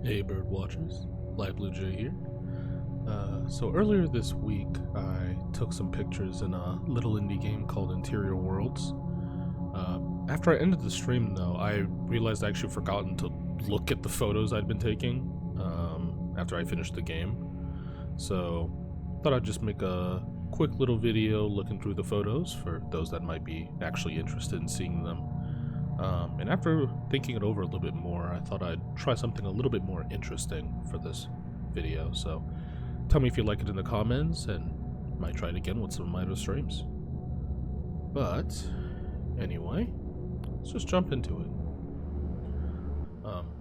Hey bird watchers, LiteBlueJay here. So earlier this week I took some pictures in a little indie game called Interior Worlds. After I ended the stream though, I realized I actually forgotten to look at the photos I'd been taking after I finished the game. So thought I'd just make a quick little video looking through the photos for those that might be actually interested in seeing them. And after thinking it over a little bit more, I thought I'd try something a little bit more interesting for this video. So tell me if you like it in the comments, and might try it again with some of my other streams. But anyway, let's just jump into it.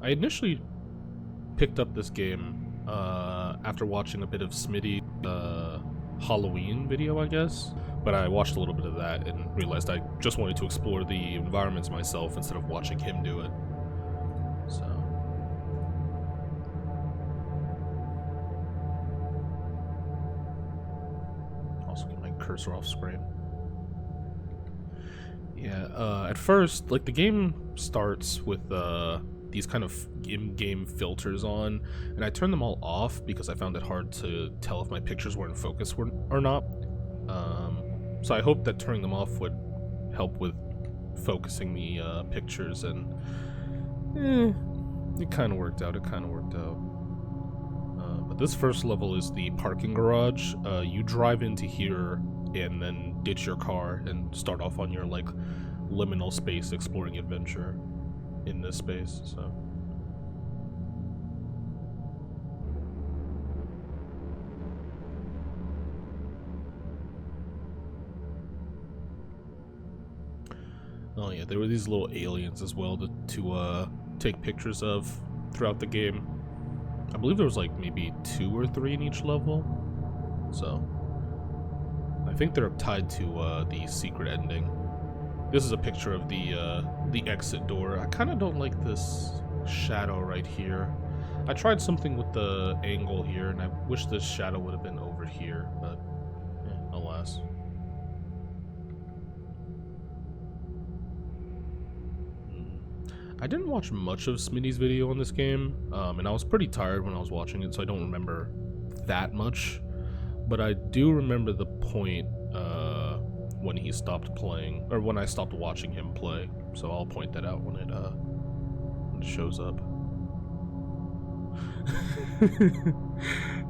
I initially picked up this game after watching a bit of Smitty's Halloween video, I guess. But I watched a little bit of that and realized I just wanted to explore the environments myself instead of watching him do it. So also get my cursor off screen. Yeah, at first, like, the game starts with these kind of in-game filters on, and I turned them all off because I found it hard to tell if my pictures were in focus or not. So I hope that turning them off would help with focusing the pictures, and it kind of worked out. But this first level is the parking garage. You drive into here and then ditch your car and start off on your, like, liminal space exploring adventure in this space. So oh yeah, there were these little aliens as well to take pictures of throughout the game. I believe there was like maybe 2 or 3 in each level. So I think they're tied to the secret ending. This is a picture of the exit door. I kind of don't like this shadow right here. I tried something with the angle here, and I wish this shadow would have been over here, but alas. I didn't watch much of Smitty's video on this game, and I was pretty tired when I was watching it, so I don't remember that much. But I do remember the point when he stopped playing, or when I stopped watching him play. So I'll point that out when it shows up.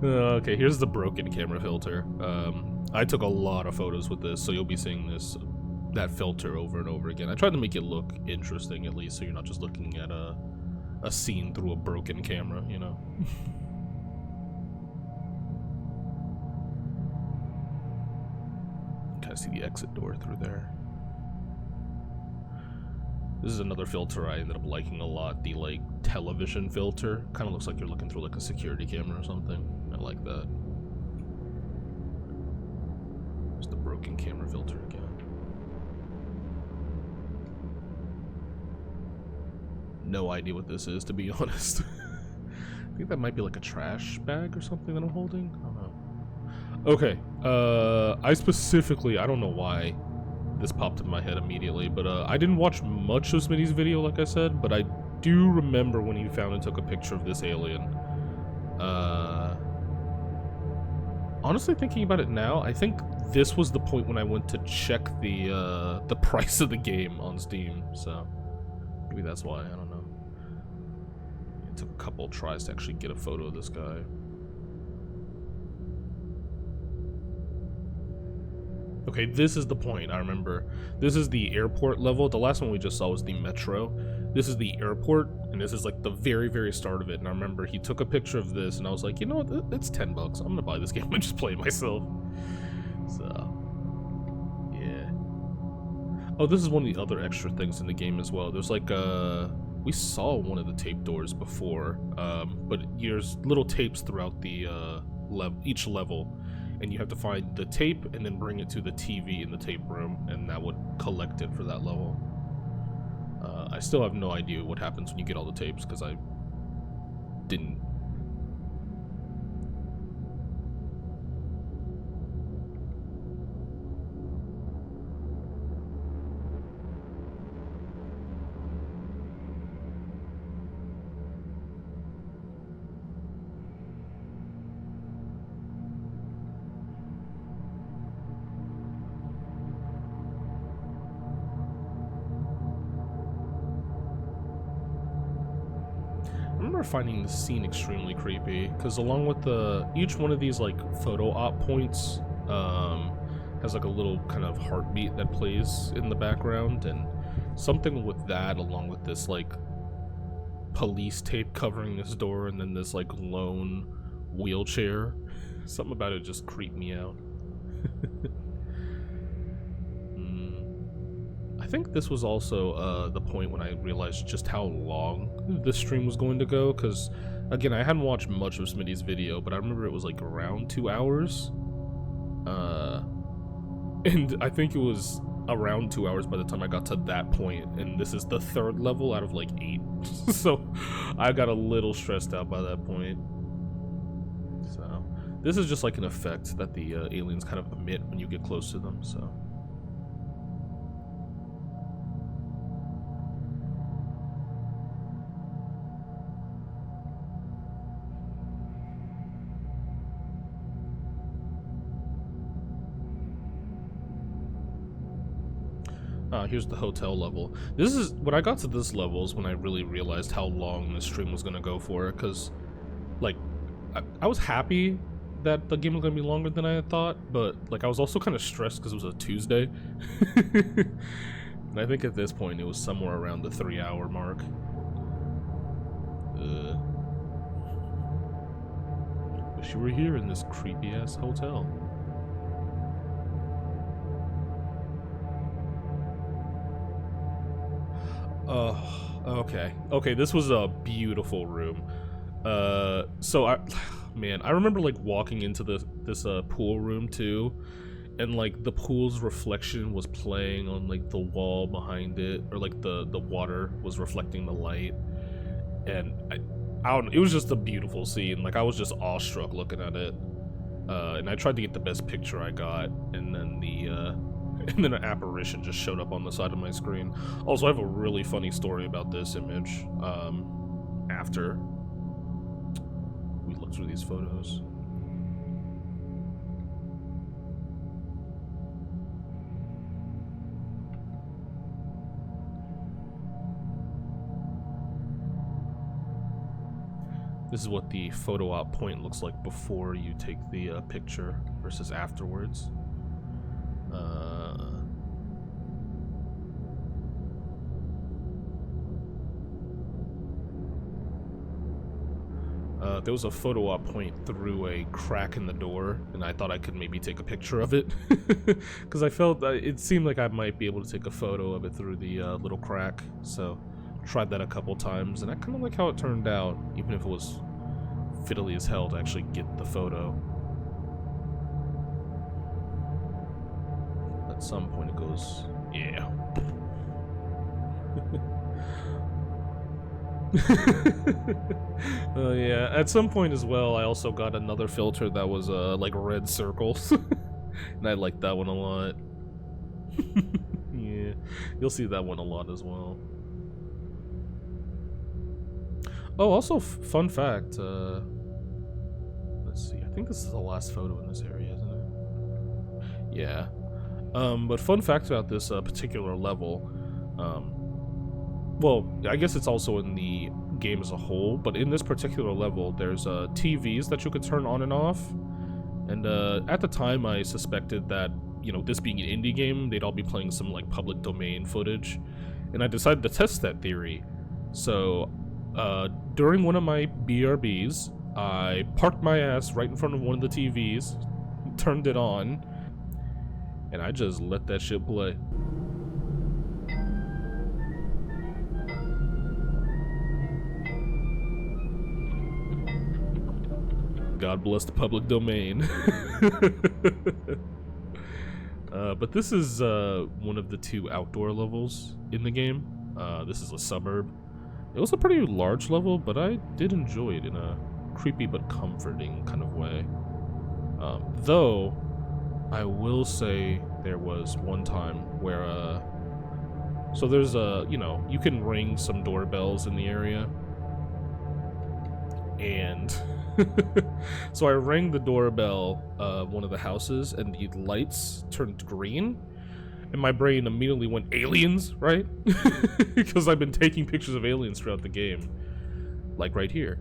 Okay, here's the broken camera filter. I took a lot of photos with this, so you'll be seeing that filter over and over again. I tried to make it look interesting, at least, so you're not just looking at a scene through a broken camera, you know? Kind of see the exit door through there. This is another filter I ended up liking a lot, the, like, television filter. Kind of looks like you're looking through, like, a security camera or something. I like that. There's the broken camera filter again. No idea what this is, to be honest. I think that might be like a trash bag or something that I'm holding. I don't know. Okay, I don't know why this popped in my head immediately, but I didn't watch much of Smitty's video, like I said, but I do remember when he found and took a picture of this alien. Honestly, thinking about it now, I think this was the point when I went to check the price of the game on Steam, so maybe that's why, I don't know. It took a couple tries to actually get a photo of this guy. Okay, this is the point, I remember. This is the airport level. The last one we just saw was the metro. This is the airport, and this is like the very, very start of it. And I remember he took a picture of this, and I was like, you know what, it's 10 bucks. I'm gonna buy this game and just play it myself. So, yeah. Oh, this is one of the other extra things in the game as well. There's like, we saw one of the tape doors before, but there's little tapes throughout the each level. And you have to find the tape and then bring it to the TV in the tape room, and that would collect it for that level. I still have no idea what happens when you get all the tapes, because I didn't. remember finding this scene extremely creepy, because along with each one of these like photo op points has like a little kind of heartbeat that plays in the background, and something with that along with this like police tape covering this door and then this like lone wheelchair, something about it just creeped me out. I think this was also the point when I realized just how long this stream was going to go, because again, I hadn't watched much of Smitty's video, but I remember it was like around 2 hours, and I think it was around 2 hours by the time I got to that point, and this is the 3rd level out of like 8. So I got a little stressed out by that point. So this is just like an effect that the aliens kind of emit when you get close to them. So here's the hotel level. This is when I got to this level is when I really realized how long this stream was gonna go for, because like I was happy that the game was gonna be longer than I had thought, but like I was also kind of stressed because it was a Tuesday. And I think at this point it was somewhere around the 3-hour mark. Wish you were here in this creepy ass hotel. Okay, this was a beautiful room. So I remember like walking into this pool room too, and like the pool's reflection was playing on like the wall behind it, or like the water was reflecting the light, and I don't know, it was just a beautiful scene. Like I was just awestruck looking at it, and I tried to get the best picture I got, and then an apparition just showed up on the side of my screen. Also, I have a really funny story about this image. After we look through these photos. This is what the photo op point looks like before you take the picture versus afterwards. There was a photo op point through a crack in the door, and I thought I could maybe take a picture of it, because I felt it seemed like I might be able to take a photo of it through the little crack. So tried that a couple times, and I kind of like how it turned out, even if it was fiddly as hell to actually get the photo. At some point it goes, yeah. Yeah, at some point as well, I also got another filter that was like red circles, and I liked that one a lot. Yeah, you'll see that one a lot as well. Oh, also fun fact, let's see, I think this is the last photo in this area, isn't it? Yeah. But fun fact about this particular level, well, I guess it's also in the game as a whole, but in this particular level, there's TVs that you could turn on and off. And at the time, I suspected that, you know, this being an indie game, they'd all be playing some like public domain footage, and I decided to test that theory. So during one of my BRBs, I parked my ass right in front of one of the TVs, turned it on, and I just let that shit play. God bless the public domain. But this is one of the 2 outdoor levels in the game. This is a suburb. It was a pretty large level, but I did enjoy it in a creepy but comforting kind of way. Though, I will say there was one time where, so there's you know, you can ring some doorbells in the area. And so I rang the doorbell of one of the houses, and the lights turned green, and my brain immediately went aliens, right? Because I've been taking pictures of aliens throughout the game. like right here.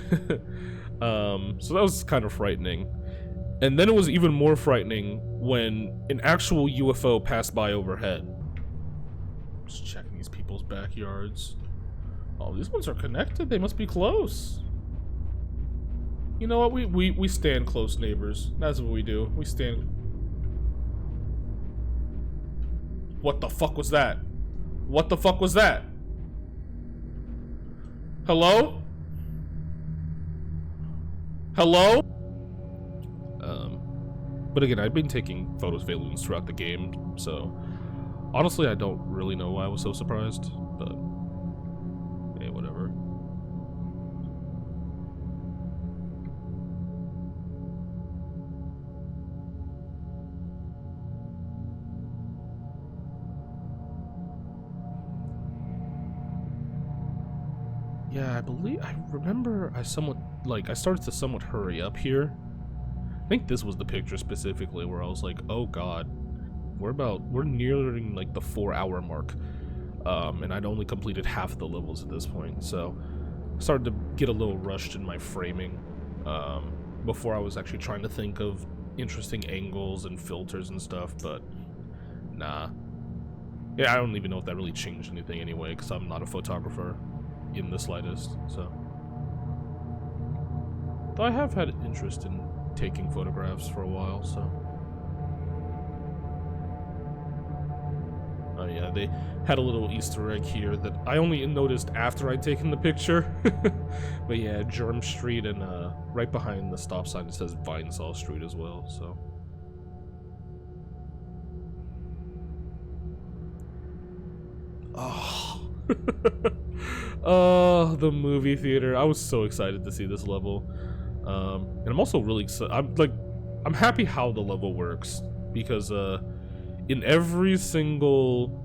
So that was kind of frightening. And then it was even more frightening when an actual UFO passed by overhead. Just checking these people's backyards. Oh, these ones are connected. They must be close. You know what? We stand close, neighbors. That's what we do. We stand. What the fuck was that? What the fuck was that? Hello? Hello? But again, I've been taking photos of aliens throughout the game, so honestly, I don't really know why I was so surprised, but hey, whatever. Yeah, I remember I started to somewhat hurry up here. I think this was the picture specifically where I was like, oh god, we're nearing like the 4-hour mark. And I'd only completed half the levels at this point, so I started to get a little rushed in my framing, before I was actually trying to think of interesting angles and filters and stuff, but nah. Yeah, I don't even know if that really changed anything anyway, because I'm not a photographer in the slightest, so. Though I have had interest in taking photographs for a while, so. Oh yeah, they had a little Easter egg here that I only noticed after I'd taken the picture. But yeah, Germ Street, and right behind the stop sign it says Vinesaw Street as well, so. Oh. Oh, the movie theater. I was so excited to see this level. And I'm also really excited. I'm happy how the level works, because in every single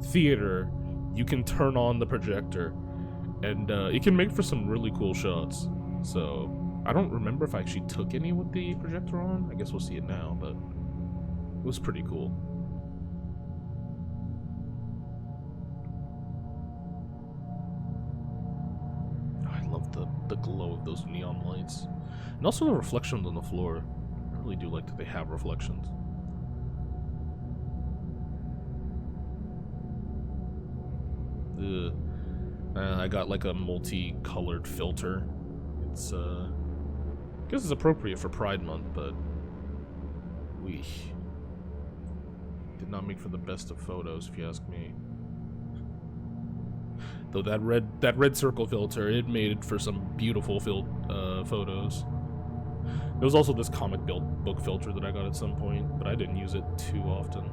theater you can turn on the projector, and it can make for some really cool shots. So I don't remember if I actually took any with the projector on. I guess we'll see it now, but it was pretty cool. I love the glow of those neon lights, and also the reflections on the floor. I really do like that they have reflections. I got like a multi-colored filter. It's I guess it's appropriate for Pride Month, but we did not make for the best of photos, if you ask me. Though that red circle filter, it made for some beautiful photos. There was also this comic book filter that I got at some point, but I didn't use it too often.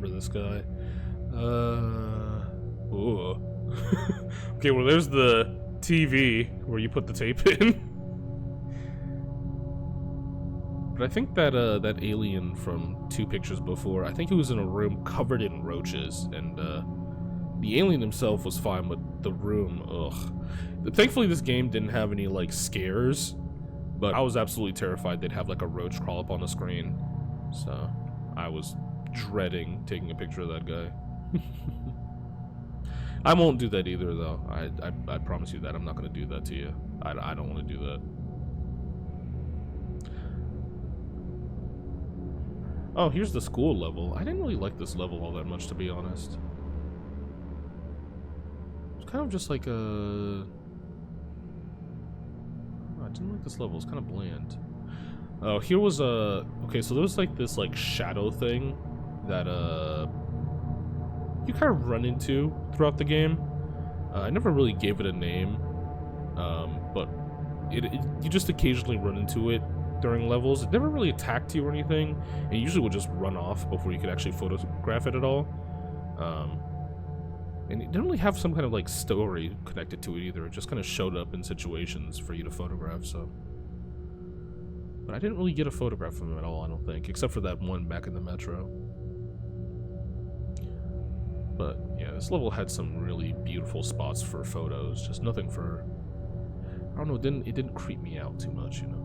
This guy. Ooh. Okay, well there's the TV where you put the tape in. But I think that that alien from 2 pictures before, I think he was in a room covered in roaches, and the alien himself was fine, but the room, ugh. Thankfully this game didn't have any like scares, but I was absolutely terrified they'd have like a roach crawl up on the screen. So I was dreading taking a picture of that guy. I won't do that either, though. I promise you that I'm not going to do that to you. I don't want to do that. Oh, here's the school level. I didn't really like this level all that much, to be honest. It's kind of just like a... I didn't like this level. It's kind of bland. Oh, here was a... Okay, so there was like this like shadow thing that you kind of run into throughout the game. I never really gave it a name, but you just occasionally run into it during levels. It never really attacked you or anything, and you usually would just run off before you could actually photograph it at all. And it didn't really have some kind of like story connected to it either. It just kind of showed up in situations for you to photograph, so But I didn't really get a photograph of him at all, I don't think, except for that one back in the metro. But yeah, this level had some really beautiful spots for photos, just nothing for, I don't know, it didn't creep me out too much, you know.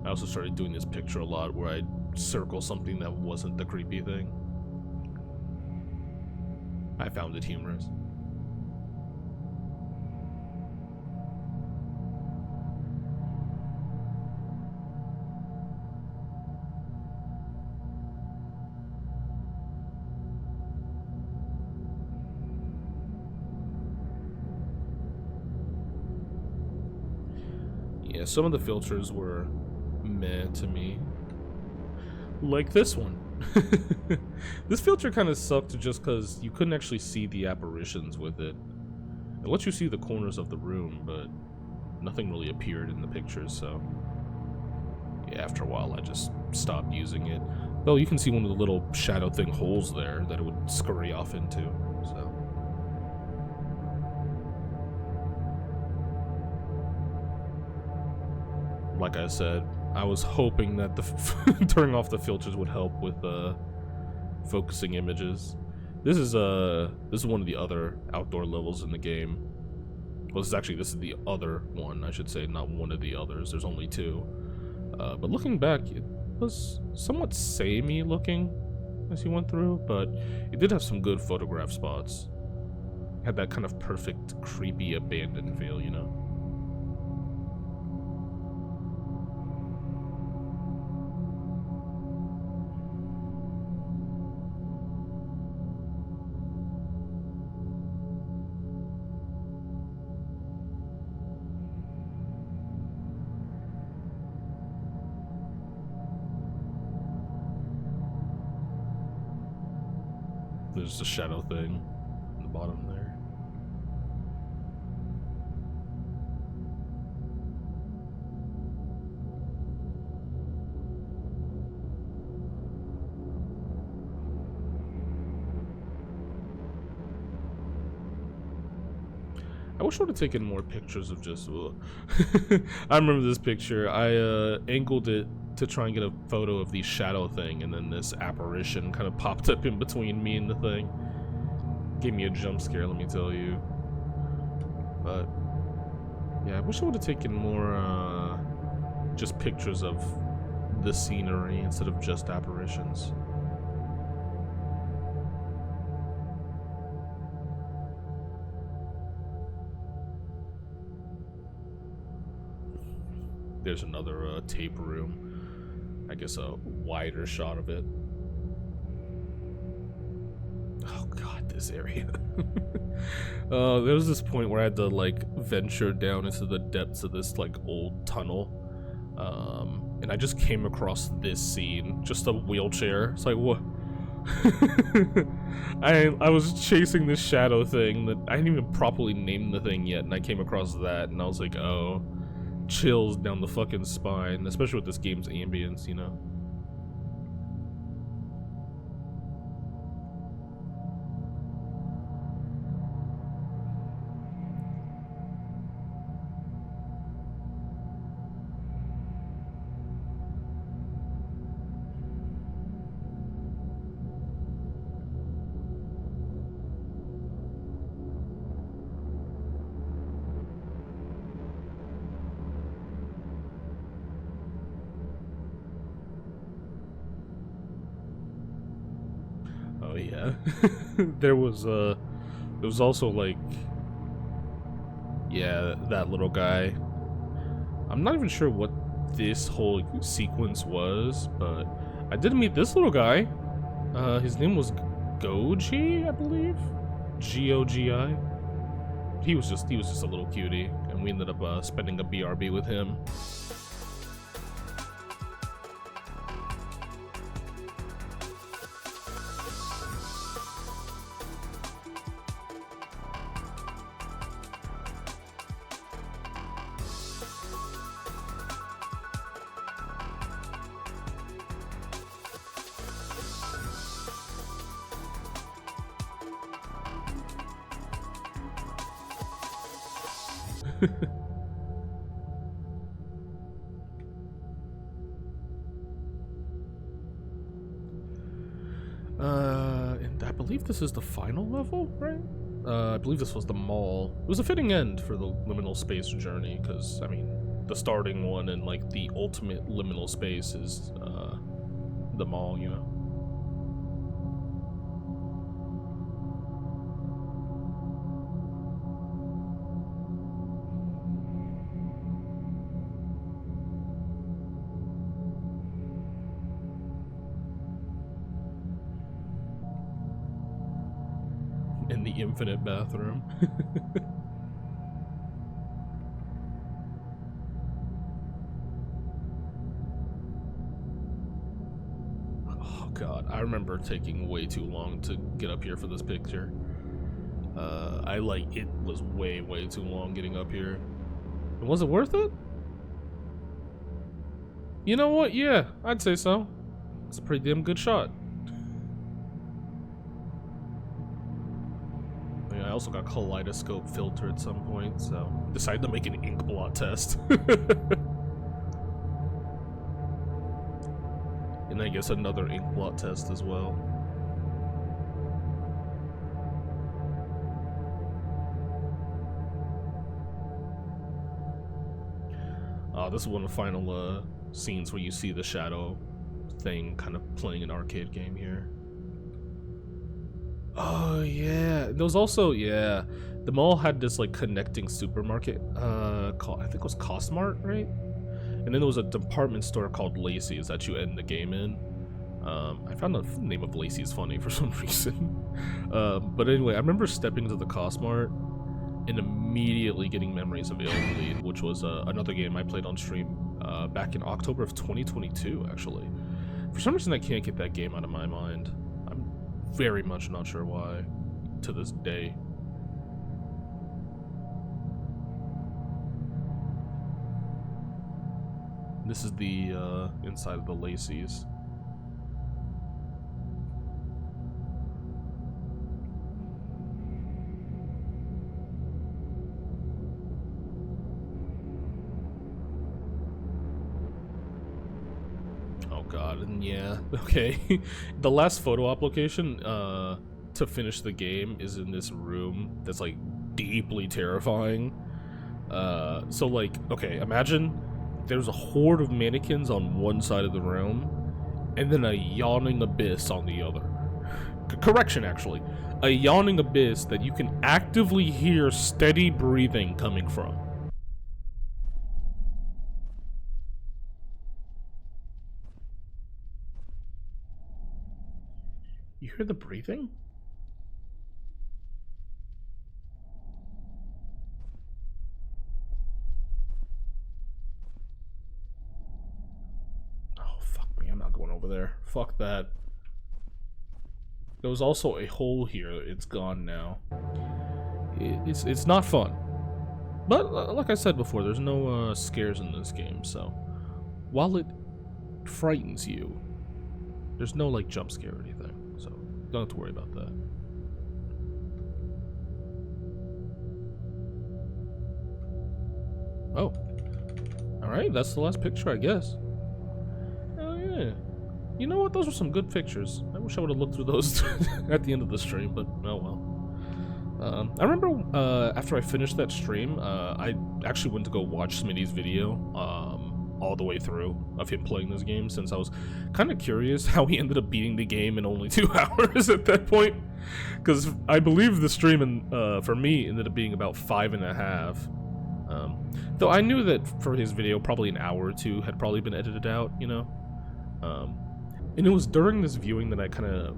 I also started doing this picture a lot where I'd circle something that wasn't the creepy thing. I found it humorous. Yeah, some of the filters were meh to me. Like this one. This filter kind of sucked just because you couldn't actually see the apparitions with it. It lets you see the corners of the room, but nothing really appeared in the pictures, so yeah, after a while I just stopped using it. Though you can see one of the little shadow thing holes there that it would scurry off into, so. Like I said, I was hoping that the turning off the filters would help with focusing images. This is one of the other outdoor levels in the game. Well, this is the other one, I should say, not one of the others. There's only two. But looking back, it was somewhat samey looking as you went through, but it did have some good photograph spots. It had that kind of perfect, creepy, abandoned feel, you know? There's the shadow thing on the bottom there. I wish I would have taken more pictures of just... I remember this picture. I angled it to try and get a photo of the shadow thing, and then this apparition kind of popped up in between me and the thing. Gave me a jump scare, let me tell you. But yeah, I wish I would have taken more just pictures of the scenery instead of just apparitions. There's another tape room. I guess a wider shot of it. Oh god, this area. There was this point where I had to like venture down into the depths of this like old tunnel. And I just came across this scene, just a wheelchair. It's like, what? I was chasing this shadow thing that I didn't even properly name the thing yet, and I came across that, and I was like, oh. Chills down the fucking spine, especially with this game's ambience, you know? Oh yeah. There was also like, yeah, that little guy. I'm not even sure what this whole sequence was, but I did meet this little guy. His name was Goji, I believe. G-O-G-I. He was just a little cutie, and we ended up spending a BRB with him. And I believe this is the final level, right? I believe this was the mall. It was a fitting end for the liminal space journey, because, I mean, the starting one and, like, the ultimate liminal space is, the mall, you know? In the infinite bathroom. Oh god, I remember taking way too long to get up here for this picture. It was way too long getting up here. And was it worth it? You know what? Yeah, I'd say so. It's a pretty damn good shot. I also got kaleidoscope filter at some point, so decided to make an ink blot test. And I guess another ink blot test as well. This is one of the final scenes where you see the shadow thing kind of playing an arcade game here. Oh yeah, there was also, yeah, the mall had this like connecting supermarket called, I think it was Costmart, right? And then there was a department store called Lacey's that you end the game in. I found the name of Lacey's funny for some reason. But anyway, I remember stepping into the Costmart and immediately getting memories of Bleed, which was another game I played on stream back in October of 2022, actually. For some reason, I can't get that game out of my mind. I'm very much not sure why, to this day. This is the inside of the Lacey's. God, and yeah, okay. The last photo application to finish the game is in this room that's like deeply terrifying. So like, okay, imagine there's a horde of mannequins on one side of the room and then a yawning abyss on the other. Correction, actually, a yawning abyss that you can actively hear steady breathing coming from. You hear the breathing? Oh, fuck me. I'm not going over there. Fuck that. There was also a hole here. It's gone now. It's not fun. But, like I said before, there's no scares in this game, so while it frightens you, there's no, like, jump scare or anything. So, don't have to worry about that. Oh. Alright, that's the last picture, I guess. Oh, yeah. You know what? Those were some good pictures. I wish I would have looked through those at the end of the stream, but oh well. I remember after I finished that stream, I actually went to go watch Smitty's video all the way through of him playing this game, since I was kind of curious how he ended up beating the game in only 2 hours at that point, because I believe the stream for me ended up being about 5.5. Though I knew that for his video probably an hour or 2 had probably been edited out, you know. And it was during this viewing that I kind of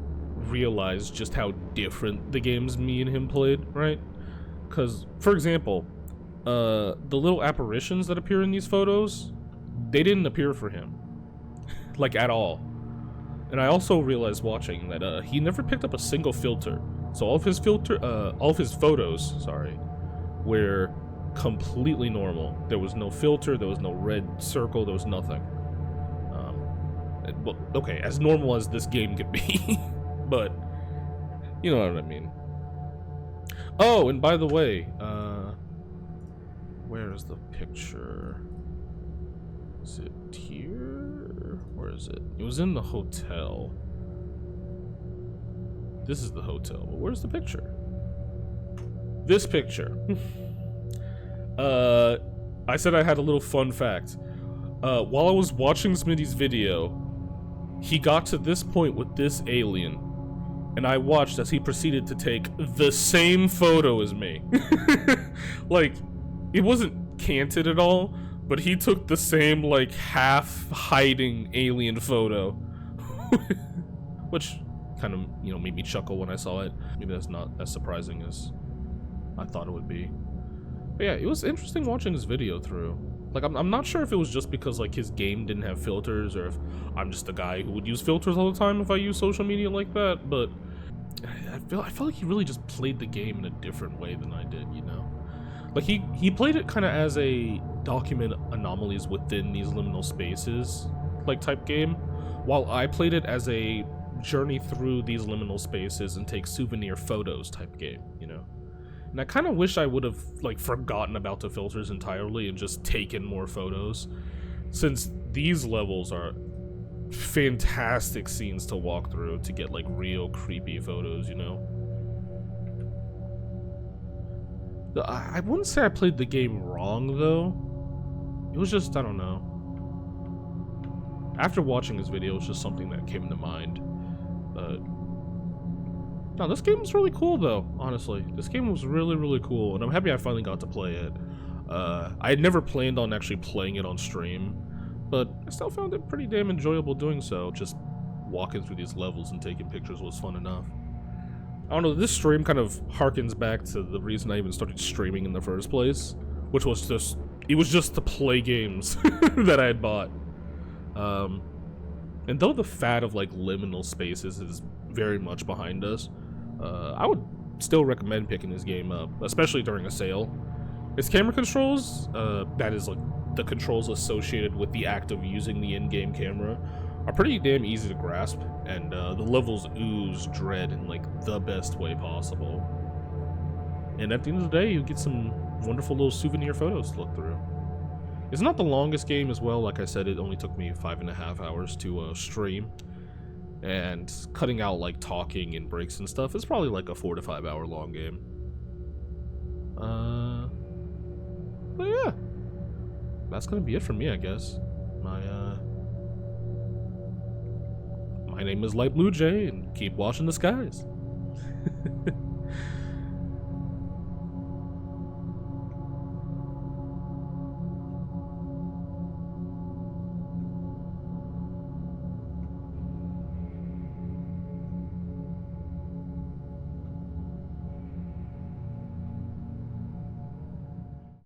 realized just how different the games me and him played, right? Because, for example, the little apparitions that appear in these photos, they didn't appear for him, like, at all. And I also realized watching that he never picked up a single filter. So all of his photos, sorry, were completely normal. There was no filter, there was no red circle, there was nothing. Well, okay, as normal as this game could be, but you know what I mean. Oh, and by the way, where is the picture? Is it here? Where is it? It was in the hotel. This is the hotel, but where's the picture? This picture. I said I had a little fun fact. While I was watching Smitty's video, he got to this point with this alien, and I watched as he proceeded to take the same photo as me. Like, it wasn't canted at all, but he took the same, like, half-hiding alien photo. Which kind of, you know, made me chuckle when I saw it. Maybe that's not as surprising as I thought it would be. But yeah, it was interesting watching this video through. Like, I'm not sure if it was just because, like, his game didn't have filters, or if I'm just a guy who would use filters all the time if I use social media like that, but I feel like he really just played the game in a different way than I did, you know? Like, he played it kind of as a document anomalies within these liminal spaces, like, type game, while I played it as a journey through these liminal spaces and take souvenir photos type game, you know? And I kind of wish I would have, like, forgotten about the filters entirely and just taken more photos, since these levels are fantastic scenes to walk through to get, like, real creepy photos, you know? I wouldn't say I played the game wrong, though. It was just, I don't know. After watching this video, it was just something that came to mind. No, this game was really cool, though, honestly. This game was really, really cool, and I'm happy I finally got to play it. I had never planned on actually playing it on stream, but I still found it pretty damn enjoyable doing so. Just walking through these levels and taking pictures was fun enough. I don't know, this stream kind of harkens back to the reason I even started streaming in the first place, which was just, it was just to play games that I had bought. And though the fad of, like, liminal spaces is very much behind us, I would still recommend picking this game up, especially during a sale. Its camera controls, that is, like, the controls associated with the act of using the in-game camera, are pretty damn easy to grasp, and the levels ooze dread in, like, the best way possible. And at the end of the day, you get some wonderful little souvenir photos to look through. It's not the longest game as well. Like I said, it only took me 5.5 hours to stream, and cutting out, like, talking and breaks and stuff, it's probably like a 4 to 5 hour long game. But yeah, that's gonna be it for me, I guess. My name is LiteBlueJay, and keep watching the skies.